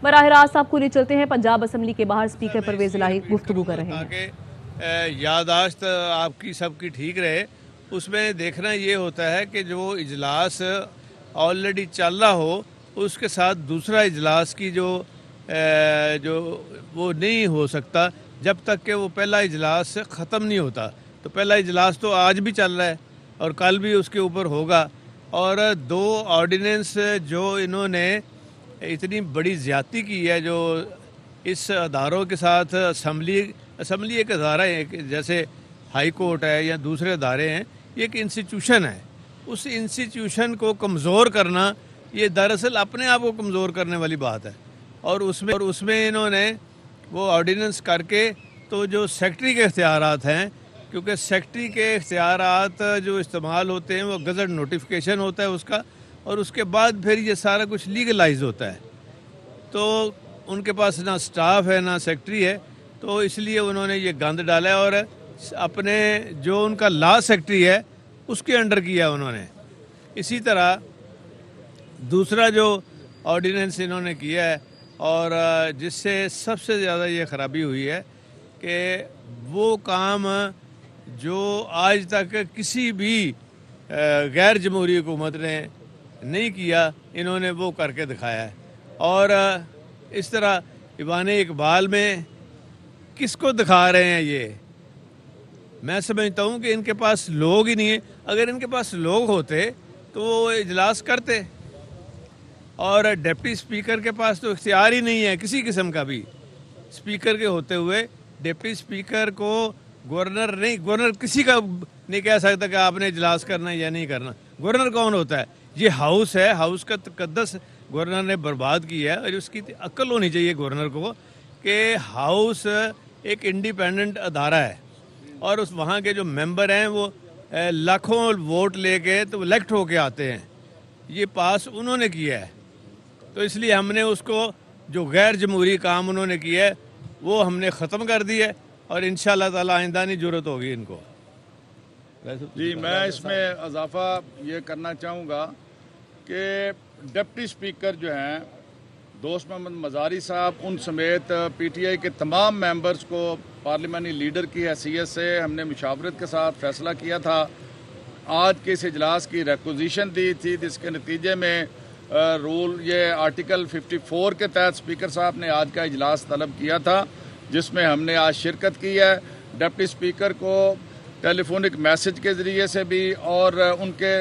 براہ راست آپ کو لے چلتے ہیں پنجاب اسمبلی کے باہر اسپیکر پرویز الہی گفتگو کر رہے ہیں. تاکہ یادداشت آپ کی سب کی ٹھیک رہے، اس میں دیکھنا یہ ہوتا ہے کہ جو اجلاس آلریڈی چل رہا ہو اس کے ساتھ دوسرا اجلاس کی جو وہ نہیں ہو سکتا جب تک کہ وہ پہلا اجلاس ختم نہیں ہوتا. تو پہلا اجلاس تو آج بھی چل رہا ہے اور کل بھی اس کے اوپر ہوگا. اور دو آرڈیننس جو انہوں نے اتنی بڑی زیادتی کی ہے جو اس اداروں کے ساتھ اسمبلی ایک ادارہ ہے جیسے ہائی کورٹ ہے یا دوسرے ادارے ہیں، یہ ایک انسٹیٹیوشن ہے. اس انسٹیٹیوشن کو کمزور کرنا یہ دراصل اپنے آپ کو کمزور کرنے والی بات ہے. اور اس میں انہوں نے وہ آرڈیننس کر کے تو جو سیکٹری کے اختیارات ہیں، کیونکہ سیکٹری کے اختیارات جو استعمال ہوتے ہیں وہ گزٹ نوٹیفیکیشن ہوتا ہے اس کا، اور اس کے بعد پھر یہ سارا کچھ لیگلائز ہوتا ہے. تو ان کے پاس نہ سٹاف ہے نہ سیکٹری ہے، تو اس لیے انہوں نے یہ گند ڈالا ہے اور اپنے جو ان کا لا سیکٹری ہے اس کے انڈر کیا انہوں نے. اسی طرح دوسرا جو آرڈیننس انہوں نے کیا ہے اور جس سے سب سے زیادہ یہ خرابی ہوئی ہے کہ وہ کام جو آج تک کسی بھی غیر جمہوری حکومت نے نہیں کیا، انہوں نے وہ کر کے دکھایا ہے. اور اس طرح ایوان اقبال میں کس کو دکھا رہے ہیں یہ؟ میں سمجھتا ہوں کہ ان کے پاس لوگ ہی نہیں ہیں. اگر ان کے پاس لوگ ہوتے تو وہ اجلاس کرتے، اور ڈپٹی اسپیکر کے پاس تو اختیار ہی نہیں ہے کسی قسم کا بھی. اسپیکر کے ہوتے ہوئے ڈپٹی اسپیکر کو گورنر کسی کا نہیں کہہ سکتا کہ آپ نے اجلاس کرنا یا نہیں کرنا. گورنر کون ہوتا ہے؟ یہ ہاؤس ہے، ہاؤس کا تقدس گورنر نے برباد کیا ہے. اور اس کی عقل ہونی چاہیے گورنر کو کہ ہاؤس ایک انڈیپینڈنٹ ادارہ ہے اور وہاں کے جو ممبر ہیں وہ لاکھوں ووٹ لے کے تو الیکٹ ہو کے آتے ہیں. یہ پاس انہوں نے کیا ہے، تو اس لیے ہم نے اس کو جو غیر جمہوری کام انہوں نے کیا ہے وہ ہم نے ختم کر دی ہے، اور انشاءاللہ تعالی آئندہ نہیں ضرورت ہوگی ان کو. جی میں اس میں اضافہ یہ کرنا چاہوں گا کہ ڈپٹی اسپیکر جو ہیں دوست محمد مزاری صاحب، ان سمیت پی ٹی آئی کے تمام ممبرز کو پارلیمانی لیڈر کی حیثیت سے ہم نے مشاورت کے ساتھ فیصلہ کیا تھا. آج کے اس اجلاس کی ریکوزیشن دی تھی جس کے نتیجے میں رول یہ آرٹیکل 54 کے تحت اسپیکر صاحب نے آج کا اجلاس طلب کیا تھا، جس میں ہم نے آج شرکت کی ہے. ڈپٹی اسپیکر کو ٹیلی فونک میسج کے ذریعے سے بھی اور ان کے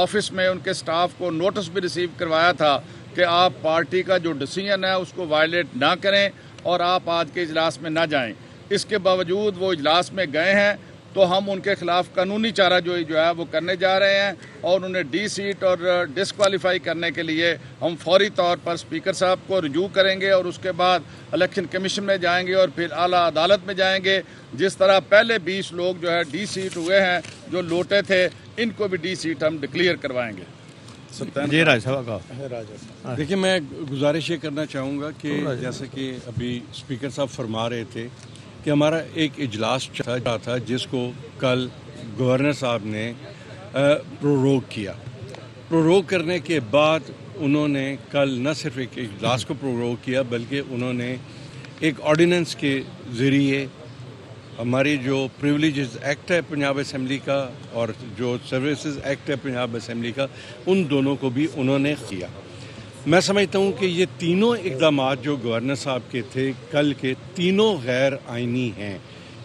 آفس میں ان کے سٹاف کو نوٹس بھی ریسیو کروایا تھا کہ آپ پارٹی کا جو ڈیسیژن ہے اس کو وائلیٹ نہ کریں اور آپ آج کے اجلاس میں نہ جائیں. اس کے باوجود وہ اجلاس میں گئے ہیں تو ہم ان کے خلاف قانونی چارہ جو ہے وہ کرنے جا رہے ہیں، اور انہیں ڈی سیٹ اور ڈسکوالیفائی کرنے کے لیے ہم فوری طور پر اسپیکر صاحب کو رجوع کریں گے اور اس کے بعد الیکشن کمیشن میں جائیں گے اور پھر اعلیٰ عدالت میں جائیں گے. جس طرح پہلے 20 لوگ جو ہے ڈی سیٹ ہوئے ہیں جو لوٹے تھے، ان کو بھی ڈی سیٹ ہم ڈکلیئر کروائیں گے. جی راج صاحب دیکھیں، میں گزارش یہ کرنا چاہوں گا کہ جیسے کہ ابھی اسپیکر صاحب فرما رہے تھے کہ ہمارا ایک اجلاس چل رہا تھا جس کو کل گورنر صاحب نے پروروگ کیا. پروروگ کرنے کے بعد انہوں نے کل نہ صرف ایک اجلاس کو پروروگ کیا بلکہ انہوں نے ایک آرڈیننس کے ذریعے ہماری جو پریولیجز ایکٹ ہے پنجاب اسمبلی کا اور جو سروسز ایکٹ ہے پنجاب اسمبلی کا، ان دونوں کو بھی انہوں نے کیا. میں سمجھتا ہوں کہ یہ تینوں اقدامات جو گورنر صاحب کے تھے کل کے، تینوں غیر آئینی ہیں.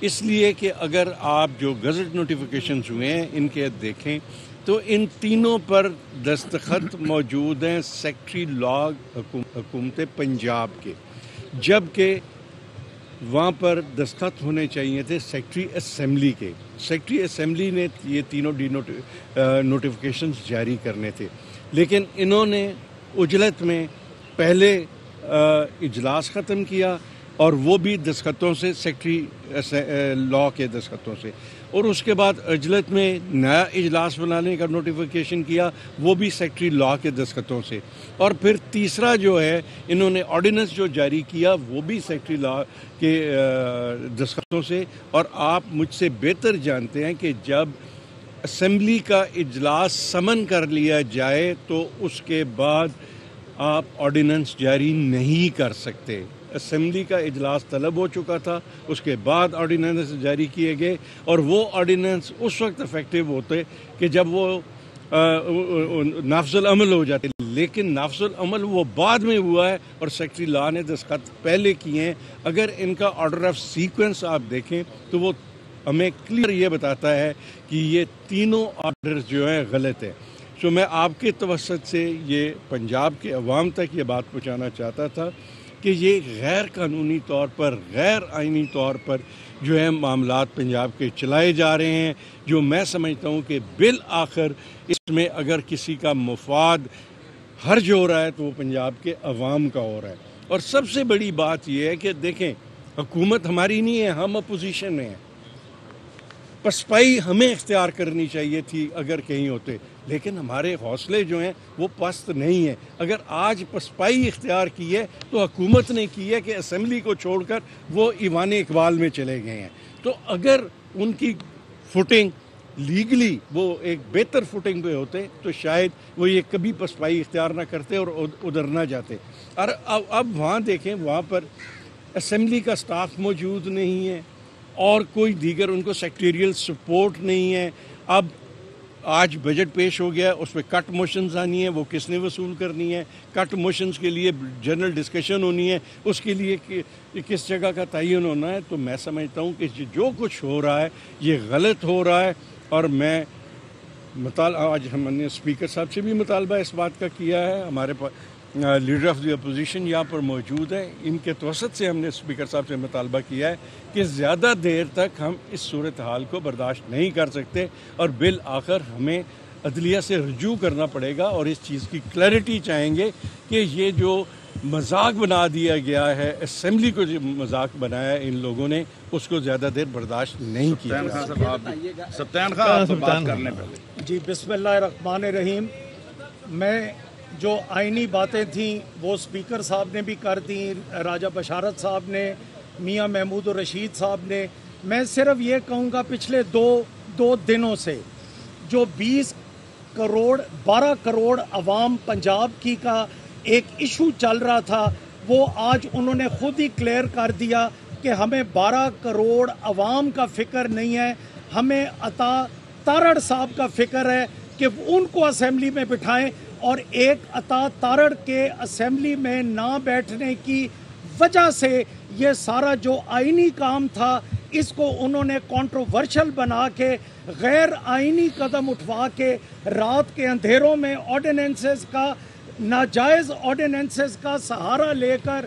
اس لیے کہ اگر آپ جو گزٹ نوٹیفیکیشنز ہوئے ہیں ان کے دیکھیں تو ان تینوں پر دستخط موجود ہیں سیکٹری لا حکومت پنجاب کے، جبکہ وہاں پر دستخط ہونے چاہیے تھے سیکٹری اسمبلی کے. سیکٹری اسمبلی نے یہ تینوں نوٹیفیکیشنز جاری کرنے تھے، لیکن انہوں نے عجلت میں پہلے اجلاس ختم کیا اور وہ بھی دستخطوں سے، سیکٹری لا کے دستخطوں سے، اور اس کے بعد عجلت میں نیا اجلاس بنانے کا نوٹیفیکیشن کیا، وہ بھی سیکٹری لا کے دستخطوں سے، اور پھر تیسرا جو ہے انہوں نے آرڈیننس جو جاری کیا وہ بھی سیکٹری لا کے دستخطوں سے. اور آپ مجھ سے بہتر جانتے ہیں کہ جب اسمبلی کا اجلاس سمن کر لیا جائے تو اس کے بعد آپ آرڈیننس جاری نہیں کر سکتے. اسمبلی کا اجلاس طلب ہو چکا تھا, اس کے بعد آرڈیننس جاری کیے گئے, اور وہ آرڈیننس اس وقت افیکٹو ہوتے کہ جب وہ نافذ العمل ہو جاتے, لیکن نافذ العمل وہ بعد میں ہوا ہے اور سیکرٹری لا نے دستخط پہلے کیے ہیں. اگر ان کا آرڈر آف سیکوینس آپ دیکھیں تو وہ ہمیں کلیئر یہ بتاتا ہے کہ یہ تینوں آرڈر جو ہیں غلط ہیں. تو میں آپ کے توسط سے یہ پنجاب کے عوام تک یہ بات پہنچانا چاہتا تھا کہ یہ غیر قانونی طور پر, غیر آئینی طور پر جو ہے معاملات پنجاب کے چلائے جا رہے ہیں, جو میں سمجھتا ہوں کہ بالآخر اس میں اگر کسی کا مفاد حرج ہو رہا ہے تو وہ پنجاب کے عوام کا ہو رہا ہے. اور سب سے بڑی بات یہ ہے کہ دیکھیں, حکومت ہماری نہیں ہے, ہم اپوزیشن میں ہیں. پسپائی ہمیں اختیار کرنی چاہیے تھی اگر کہیں ہوتے, لیکن ہمارے حوصلے جو ہیں وہ پست نہیں ہیں. اگر آج پسپائی اختیار کی ہے تو حکومت نے کی ہے کہ اسمبلی کو چھوڑ کر وہ ایوان اقبال میں چلے گئے ہیں. تو اگر ان کی فوٹنگ لیگلی وہ ایک بہتر فوٹنگ پہ ہوتے تو شاید وہ یہ کبھی پسپائی اختیار نہ کرتے اور ادھر نہ جاتے. اور اب وہاں دیکھیں, وہاں پر اسمبلی کا سٹاف موجود نہیں ہے اور کوئی دیگر ان کو سیکٹریل سپورٹ نہیں ہے. اب آج بجٹ پیش ہو گیا, اس پہ کٹ موشنز آنی ہیں, وہ کس نے وصول کرنی ہے؟ کٹ موشنز کے لیے جنرل ڈسکشن ہونی ہے, اس کے لیے کس جگہ کا تعین ہونا ہے. تو میں سمجھتا ہوں کہ جو کچھ ہو رہا ہے یہ غلط ہو رہا ہے. اور میں آج ہم نے اسپیکر صاحب سے بھی مطالبہ اس بات کا کیا ہے, ہمارے لیڈر آف دی اپوزیشن یہاں پر موجود ہے, ان کے توسط سے ہم نے اسپیکر صاحب سے مطالبہ کیا ہے کہ زیادہ دیر تک ہم اس صورتحال کو برداشت نہیں کر سکتے, اور بالآخر ہمیں عدلیہ سے رجوع کرنا پڑے گا اور اس چیز کی کلیئرٹی چاہیں گے کہ یہ جو مذاق بنا دیا گیا ہے, اسمبلی کو جو مذاق بنایا ہے ان لوگوں نے, اس کو زیادہ دیر برداشت نہیں کیا. سبطین خان بات کرنے پہلے. جی بسم اللہ الرحمن الرحیم. میں جو آئینی باتیں تھیں وہ اسپیکر صاحب نے بھی کر دیں, راجہ بشارت صاحب نے, میاں محمود الرشید صاحب نے. میں صرف یہ کہوں گا پچھلے دو دنوں سے جو 12 کروڑ عوام پنجاب کی کا ایک ایشو چل رہا تھا, وہ آج انہوں نے خود ہی کلیئر کر دیا کہ ہمیں 12 کروڑ عوام کا فکر نہیں ہے, ہمیں عطا تارڑ صاحب کا فکر ہے کہ ان کو اسمبلی میں بٹھائیں. اور ایک عطا تارڑ کے اسمبلی میں نہ بیٹھنے کی وجہ سے یہ سارا جو آئینی کام تھا اس کو انہوں نے کنٹروورشل بنا کے, غیر آئینی قدم اٹھوا کے, رات کے اندھیروں میں آرڈیننسز کا, ناجائز آرڈیننسز کا سہارا لے کر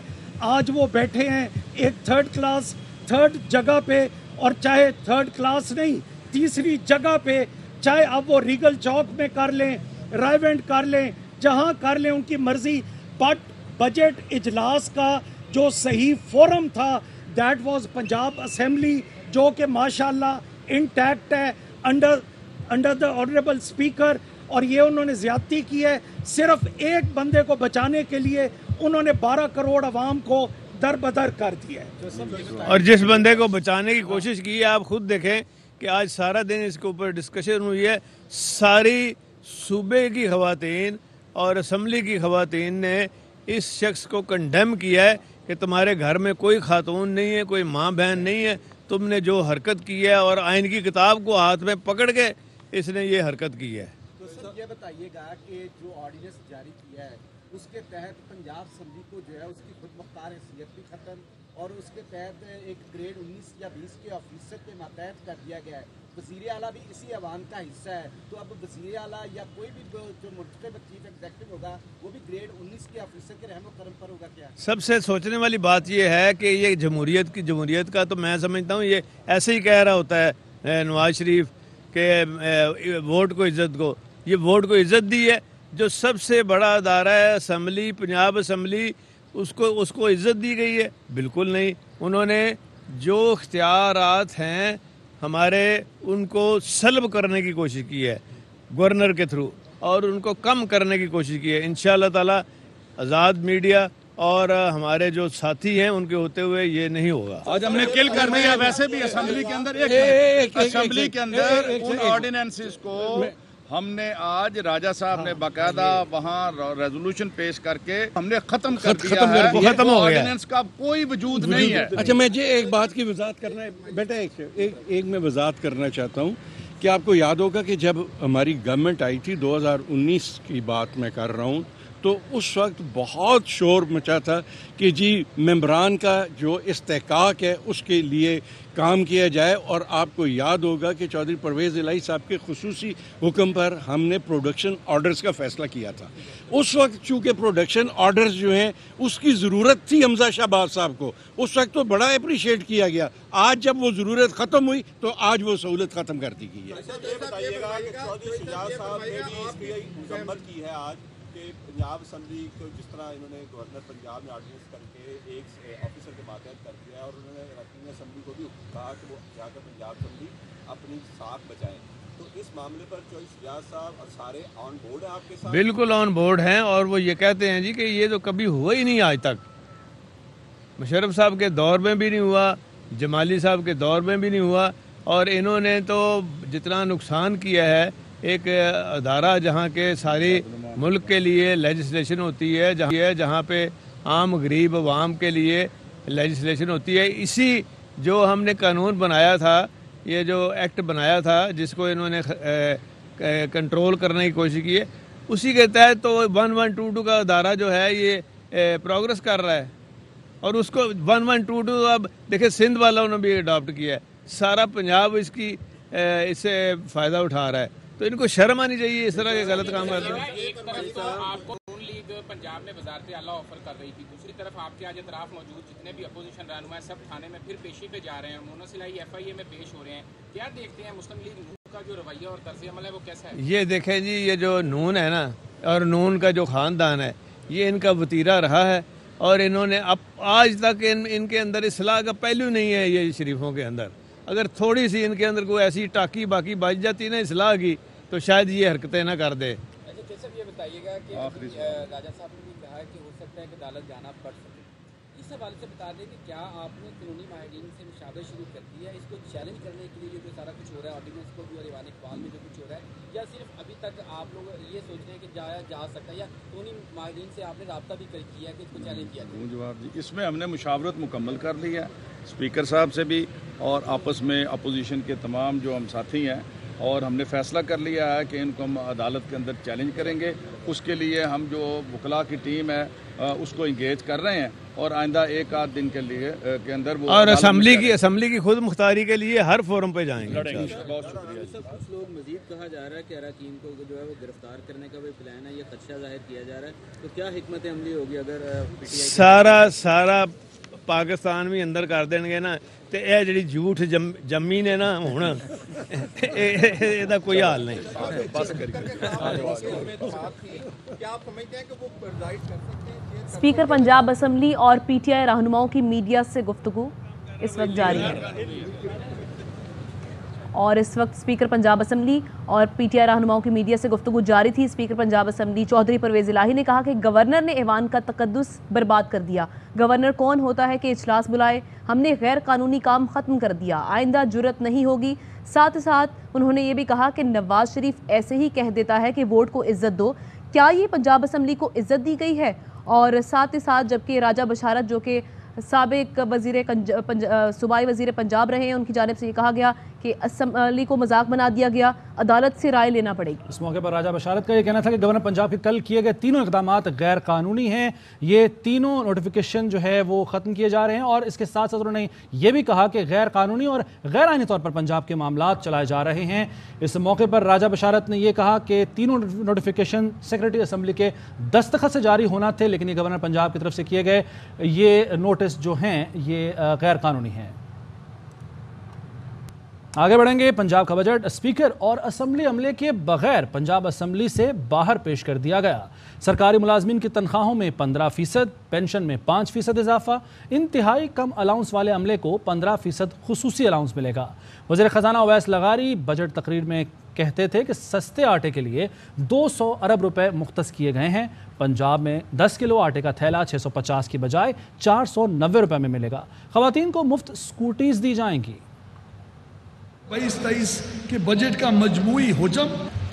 آج وہ بیٹھے ہیں ایک تھرڈ جگہ پہ, اور چاہے تھرڈ کلاس نہیں تیسری جگہ پہ, چاہے اب وہ ریگل چوک میں کر لیں, رائیونٹ کر لیں, جہاں کر لیں ان کی مرضی. بٹ بجٹ اجلاس کا جو صحیح فورم تھا دیٹ واز پنجاب اسمبلی, جو کہ ماشاءاللہ انٹیکٹ ہے انڈر دا آنریبل اسپیکر. اور یہ انہوں نے زیادتی کی ہے, صرف ایک بندے کو بچانے کے لیے انہوں نے 12 کروڑ عوام کو در بدر کر دیا ہے. اور جس بندے کو بچانے کی کوشش کی ہے, آپ خود دیکھیں کہ آج سارا دن اس کے اوپر ڈسکشن ہوئی ہے. ساری صوبے کی خواتین اور اسمبلی کی خواتین نے اس شخص کو کنڈیم کیا ہے کہ تمہارے گھر میں کوئی خاتون نہیں ہے, کوئی ماں بہن نہیں ہے, تم نے جو حرکت کی ہے, اور آئین کی کتاب کو ہاتھ میں پکڑ کے اس نے یہ حرکت کی ہے. تو سر یہ بتائیے گا کہ جو آرڈیننس جاری کیا ہے اس کے تحت پنجاب اسمبلی کو جو ہے اس کی خود مختار حیثیت بھی ختم, اور اس کے تحت ایک گریڈ 19 یا 20 کے آفیسر کے ماتحت کر دیا گیا ہے. وزیر اعلیٰ بھی اسی ایوان کا حصہ ہے, تو اب وزیر اعلیٰ یا کوئی بھی جو منتخب چیف ایگزیکٹو ہوگا وہ بھی گریڈ 19 کے آفیسر کے رحم و کرم پر ہوگا کیا؟ سب سے سوچنے والی بات یہ ہے کہ یہ جمہوریت کا تو میں سمجھتا ہوں یہ ایسے ہی کہہ رہا ہوتا ہے نواز شریف کہ ووٹ کو عزت کو. یہ ووٹ کو عزت دی ہے, جو سب سے بڑا ادارہ ہے اسمبلی, پنجاب اسمبلی, اس کو عزت دی گئی ہے؟ بالکل نہیں. انہوں نے جو اختیارات ہیں ہمارے ان کو سلب کرنے کی کوشش کی ہے گورنر کے تھرو, اور ان کو کم کرنے کی کوشش کی ہے. انشاءاللہ تعالی آزاد میڈیا اور ہمارے جو ساتھی ہیں ان کے ہوتے ہوئے یہ نہیں ہوگا. آج ہم نے کل کر دیا. ویسے بھی اسمبلی کے اندر ان آرڈیننسز کو ہم نے آج راجہ صاحب نے باقاعدہ وہاں ریزولوشن پیش کر کے ہم نے ختم کر دیا ہے، وہ ختم ہو گیا۔ آرڈیننس کا کوئی وجود نہیں ہے۔ اچھا میں ایک بات کی وضاحت کرنا ہے بیٹا، ایک میں وضاحت کرنا چاہتا ہوں کہ آپ کو یاد ہوگا کہ جب ہماری گورنمنٹ آئی تھی 2019 کی بات میں کر رہا ہوں، تو اس وقت بہت شور مچا تھا کہ جی ممبران کا جو استحقاق ہے اس کے لیے کام کیا جائے، اور آپ کو یاد ہوگا کہ چودھری پرویز الہی صاحب کے خصوصی حکم پر ہم نے پروڈکشن آرڈرز کا فیصلہ کیا تھا۔ اس وقت چونکہ پروڈکشن آرڈرز جو ہیں اس کی ضرورت تھی حمزہ شہباز صاحب کو، اس وقت تو بڑا اپریشیٹ کیا گیا۔ آج جب وہ ضرورت ختم ہوئی تو آج وہ سہولت ختم کر دی گئی ہے۔ بتائیے گا کہ چودھری شجاع صاحب نے بھی اس کی مذمت کی ہے آج کہ پنجاب اسمبلی کو جس طرح انہوں نے گورنر پنجاب نے آرڈیننس کر کے ایک آفیسر کے ماتحت کر دیا ہے، اور انہوں نے رکن اسمبلی کو بھی کہا کہ وہ جا کر پنجاب اسمبلی اپنی ساکھ بچائیں، تو اس معاملے پر چودھری شجاع صاحب اور سارے آن بورڈ ہیں آپ کے ساتھ؟ بالکل آن بورڈ ہیں، اور وہ یہ کہتے ہیں جی کہ یہ تو کبھی ہوا ہی نہیں آج تک، مشرف صاحب کے دور میں بھی نہیں ہوا، جمالی صاحب کے دور میں بھی نہیں ہوا، اور انہوں نے تو جتنا نقصان کیا ہے، ایک ادارہ جہاں کے ساری ملک کے لیے لیجسلیشن ہوتی ہے، جہاں پہ عام غریب عوام کے لیے لیجسلیشن ہوتی ہے، اسی جو ہم نے قانون بنایا تھا، یہ جو ایکٹ بنایا تھا جس کو انہوں نے کنٹرول کرنے کی کوشش کی ہے، اسی کے تحت تو 1122 کا ادارہ جو ہے یہ پروگرس کر رہا ہے، اور اس کو 1122 اب دیکھیں سندھ والوں نے بھی اڈاپٹ کیا ہے، سارا پنجاب اس سے فائدہ اٹھا رہا ہے، تو ان کو شرم آنی چاہیے اس طرح کے غلط کام کرتے ہیں۔ ایک طرف تو آپ کو نون لیگ پنجاب میں وزارت اعلیٰ آفر کر رہی تھی، دوسری طرف آپ کے آج اطراف موجود جتنے بھی اپوزیشن رہنما ہیں سب تھانے میں پھر پیشی پہ جا رہے ہیں، مونس الہی FIA میں پیش ہو رہے ہیں، کیا دیکھتے ہیں مسلم لیگ نون کا جو رویہ اور طرز عمل ہے وہ کیسا ہے؟ یہ دیکھیں جی، یہ جو نون ہے نا، اور نون کا جو خاندان ہے، یہ ان کا وتیرہ رہا ہے، اور انہوں نے اب آج تک ان کے اندر اصلاح کا پہلو نہیں ہے۔ یہ شریفوں کے اندر اگر تھوڑی سی ان کے اندر کوئی ایسی ٹاکی باقی بچ جاتی نا اصلاح کی، تو شاید یہ حرکتیں نہ کر دے۔ اچھا یہ بتائیے گا کہ راجہ صاحب نے بھی کہا ہے کہ ہو سکتا ہے کہ عدالت جانا پڑ سکے، اس حوالے سے بتا دیں کہ کیا آپ نے قانونی ماہرین سے مشاورت شروع کر دی ہے اس کو چیلنج کرنے کے لیے جو سارا کچھ ہو رہا ہے آرڈیننس کو بھی اور ایوان اقبال میں جو کچھ ہو رہا ہے، یا صرف ابھی تک آپ لوگ یہ سوچ رہے ہیں کہ جایا جا سکتا ہے، یا قانونی ماہرین سے آپ نے رابطہ بھی کیا ہے کہ اس کو چیلنج کیا جائے؟ جواب جی، اس میں ہم نے مشاورت مکمل کر لی ہے اسپیکر صاحب سے بھی، اور آپس میں اپوزیشن کے تمام جو ہم ساتھی ہیں، اور ہم نے فیصلہ کر لیا ہے کہ ان کو ہم عدالت کے اندر چیلنج کریں گے۔ اس کے لیے ہم جو وکلاء کی ٹیم ہے اس کو انگیج کر رہے ہیں، اور آئندہ ایک آدھ دن کے اندر وہ اور اسمبلی کی خود مختاری کے لیے ہر فورم پہ جائیں گے۔ بہت شکریہ۔ کچھ لوگ مزید کہا جا رہا ہے کہ اراکین کو جو ہے وہ گرفتار کرنے کا بھی پلان ہے، یہ خدشہ ظاہر کیا جا رہا ہے، تو کیا حکمت عملی ہوگی اگر سارا پاکستان بھی اندر کر دیں گے نا، تو یہ جڑی جھوٹ جمی نے نا ہوں یہ کوئی حال نہیں۔ اسپیکر پنجاب اسمبلی اور PTI رہنماؤں کی میڈیا سے گفتگو اس وقت جاری ہے، اور اس وقت اسپیکر پنجاب اسمبلی اور PTI رہنماؤں کی میڈیا سے گفتگو جاری تھی۔ اسپیکر پنجاب اسمبلی چودھری پرویز الہی نے کہا کہ گورنر نے ایوان کا تقدس برباد کر دیا۔ گورنر کون ہوتا ہے کہ اجلاس بلائے؟ ہم نے غیر قانونی کام ختم کر دیا، آئندہ جرت نہیں ہوگی۔ ساتھ ساتھ انہوں نے یہ بھی کہا کہ نواز شریف ایسے ہی کہہ دیتا ہے کہ ووٹ کو عزت دو، کیا یہ پنجاب اسمبلی کو عزت دی گئی ہے؟ اور ساتھ ہی ساتھ جبکہ راجہ بشارت جو کہ سابق صوبائی وزیر پنجاب رہے ہیں، ان کی جانب سے یہ کہا گیا کہ اسمبلی کو مذاق بنا دیا گیا، عدالت سے رائے لینا پڑے گی۔ اس موقع پر راجہ بشارت کا یہ کہنا تھا کہ گورنر پنجاب کے کل کیے گئے تینوں اقدامات غیر قانونی ہیں، یہ تینوں نوٹیفیکیشن جو ہے وہ ختم کیے جا رہے ہیں، اور اس کے ساتھ ساتھ انہوں نے یہ بھی کہا کہ غیر قانونی اور غیر آئینی طور پر پنجاب کے معاملات چلائے جا رہے ہیں۔ اس موقع پر راجہ بشارت نے یہ کہا کہ تینوں نوٹیفیکیشن سیکریٹری اسمبلی کے دستخط سے جاری ہونا تھے، لیکن یہ گورنر پنجاب کی طرف سے کیے گئے یہ نوٹس جو ہیں یہ غیر قانونی ہیں۔ آگے بڑھیں گے۔ پنجاب کا بجٹ اسپیکر اور اسمبلی عملے کے بغیر پنجاب اسمبلی سے باہر پیش کر دیا گیا۔ سرکاری ملازمین کی تنخواہوں میں 15%، پینشن میں 5% اضافہ، انتہائی کم الاؤنس والے عملے کو 15% خصوصی الاؤنس ملے گا۔ وزیر خزانہ اویس لغاری بجٹ تقریر میں کہتے تھے کہ سستے آٹے کے لیے 200 ارب روپے مختص کیے گئے ہیں۔ پنجاب میں 10 کلو آٹے کا تھیلا 650 کی بجائے 490 روپے میں ملے گا۔ خواتین کو مفت اسکوٹیز دی جائیں گی۔ 22-23 کے بجٹ کا مجموعی حجم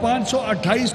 528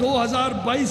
2022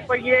FIA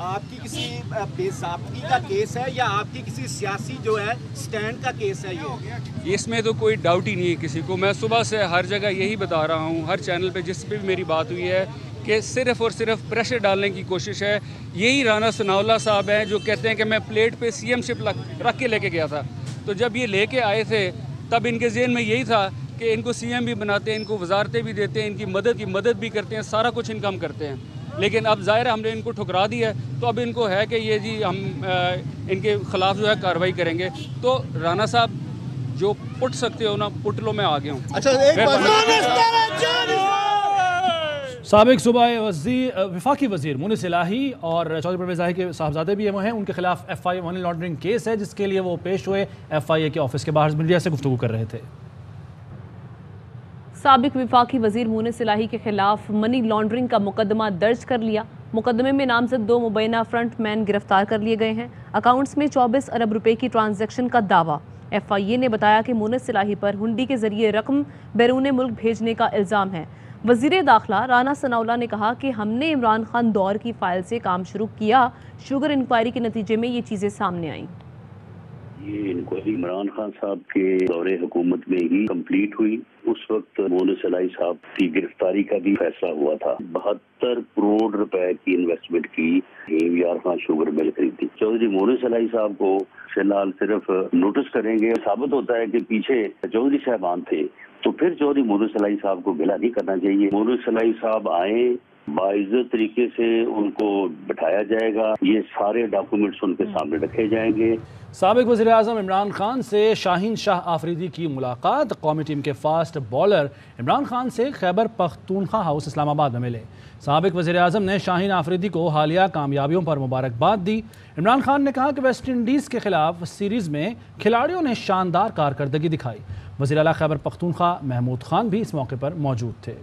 آپ کی کسی بے ضابطگی کا کیس ہے یا آپ کی کسی سیاسی جو ہے سٹینڈ کا کیس ہے یہ؟ اس میں تو کوئی ڈاؤٹ ہی نہیں ہے کسی کو. میں صبح سے ہر جگہ یہی بتا رہا ہوں, ہر چینل پہ جس پہ بھی میری بات ہوئی ہے کہ صرف اور صرف پریشر ڈالنے کی کوشش ہے. یہی رانا ثناءاللہ صاحب ہیں جو کہتے ہیں کہ میں پلیٹ پہ سی ایم شپ رکھ کے لے کے گیا تھا. تو جب یہ لے کے آئے تھے تب ان کے ذہن میں یہی تھا کہ ان کو سی ایم بھی بناتے ہیں, ان کو وزارتیں بھی دیتے ہیں, ان کی مدد بھی کرتے ہیں, سارا کچھ ان کا ہم کرتے ہیں. لیکن اب ظاہر ہے ہم نے ان کو ٹھکرا دی ہے, تو اب ان کو ہے کہ یہ جی ہم ان کے خلاف جو ہے کارروائی کریں گے. تو رانا صاحب جو پٹ سکتے ہو نا پٹ لو, میں آگے ہوں. سابق صوبائی وفاقی وزیر مونس الہی اور چودھری پرویز الہی کے صاحبزادے بھی ہیں, ان کے خلاف ایف آئی اے منی لانڈرنگ کیس ہے جس کے لیے وہ پیش ہوئے ایف آئی اے کے آفس کے باہر میڈیا سے گفتگو کر رہے تھے. سابق وفاقی وزیر مونس الہی کے خلاف منی لانڈرنگ کا مقدمہ درج کر لیا. مقدمے میں نامزد 2 مبینہ فرنٹ مین گرفتار کر لیے گئے ہیں. اکاؤنٹس میں 24 ارب روپے کی ٹرانزیکشن کا دعویٰ. ایف آئی اے نے بتایا کہ مونس الہی پر ہنڈی کے ذریعے رقم بیرون ملک بھیجنے کا الزام ہے. وزیر داخلہ رانا ثناءاللہ نے کہا کہ ہم نے عمران خان دور کی فائل سے کام شروع کیا. شوگر انکوائری کے نتیجے میں یہ چیزیں سامنے آئیں. یہ انکوائری عمران خان صاحب کے دور حکومت میں ہی کمپلیٹ ہوئی. اس وقت مونس الہی صاحب کی گرفتاری کا بھی فیصلہ ہوا تھا. 72 کروڑ روپے کی انویسٹمنٹ کی we are Khan sugar mill خریدی. چودھری مونس الہی صاحب کو فی الحال صرف نوٹس کریں گے. ثابت ہوتا ہے کہ پیچھے چودھری صاحبان تھے تو پھر چودھری مونس الہی صاحب کو گلا نہیں کرنا چاہیے. مونس الہی صاحب آئیں, باعزت طریقے سے ان کو بٹھایا جائے گا, یہ سارے ڈاکومنٹس ان کے سامنے رکھے جائیں گے. سابق وزیر اعظم عمران خان سے شاہین شاہ آفریدی کی ملاقات. قومی ٹیم کے فاسٹ بالر عمران خان سے خیبر پختونخوا ہاؤس اسلام آباد میں ملے. سابق وزیر اعظم نے شاہین آفریدی کو حالیہ کامیابیوں پر مبارکباد دی. عمران خان نے کہا کہ ویسٹ انڈیز کے خلاف سیریز میں کھلاڑیوں نے شاندار کارکردگی دکھائی. وزیر اعلیٰ خیبر پختونخوا محمود خان بھی اس موقع پر موجود تھے.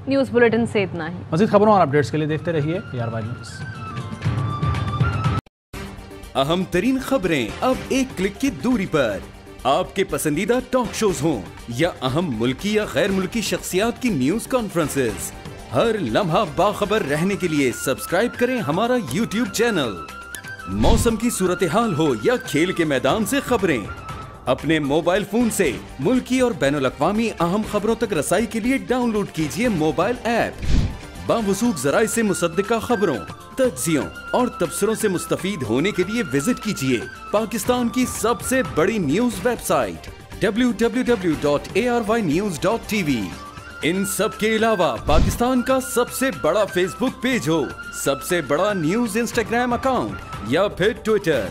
نیوز بلیٹن سے اتنا ہی. مزید خبروں اور اپڈیٹس کے لیے دیکھتے رہیے ARY نیوز. اہم ترین خبریں اب ایک کلک کی دوری پر. آپ کے پسندیدہ ٹاک شوز ہوں یا اہم ملکی یا غیر ملکی شخصیات کی نیوز کانفرنسز, ہر لمحہ باخبر رہنے کے لیے سبسکرائب کریں ہمارا YouTube چینل. موسم کی صورتحال ہو یا کھیل کے میدان سے خبریں, اپنے موبائل فون سے ملکی اور بین الاقوامی اہم خبروں تک رسائی کے لیے ڈاؤن لوڈ کیجیے موبائل ایپ. باوثوق ذرائع سے مصدقہ خبروں, تجزیوں اور تبصروں سے مستفید ہونے کے لیے وزٹ کیجیے پاکستان کی سب سے بڑی نیوز ویب سائٹ www.arynews.tv. ان سب کے علاوہ پاکستان کا سب سے بڑا فیس بک پیج ہو, سب سے بڑا نیوز انسٹاگرام اکاؤنٹ یا پھر ٹویٹر,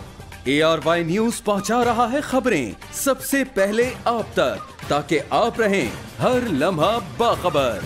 ARY نیوز پہنچا رہا ہے خبریں سب سے پہلے آپ تک, تاکہ آپ رہیں ہر لمحہ باخبر.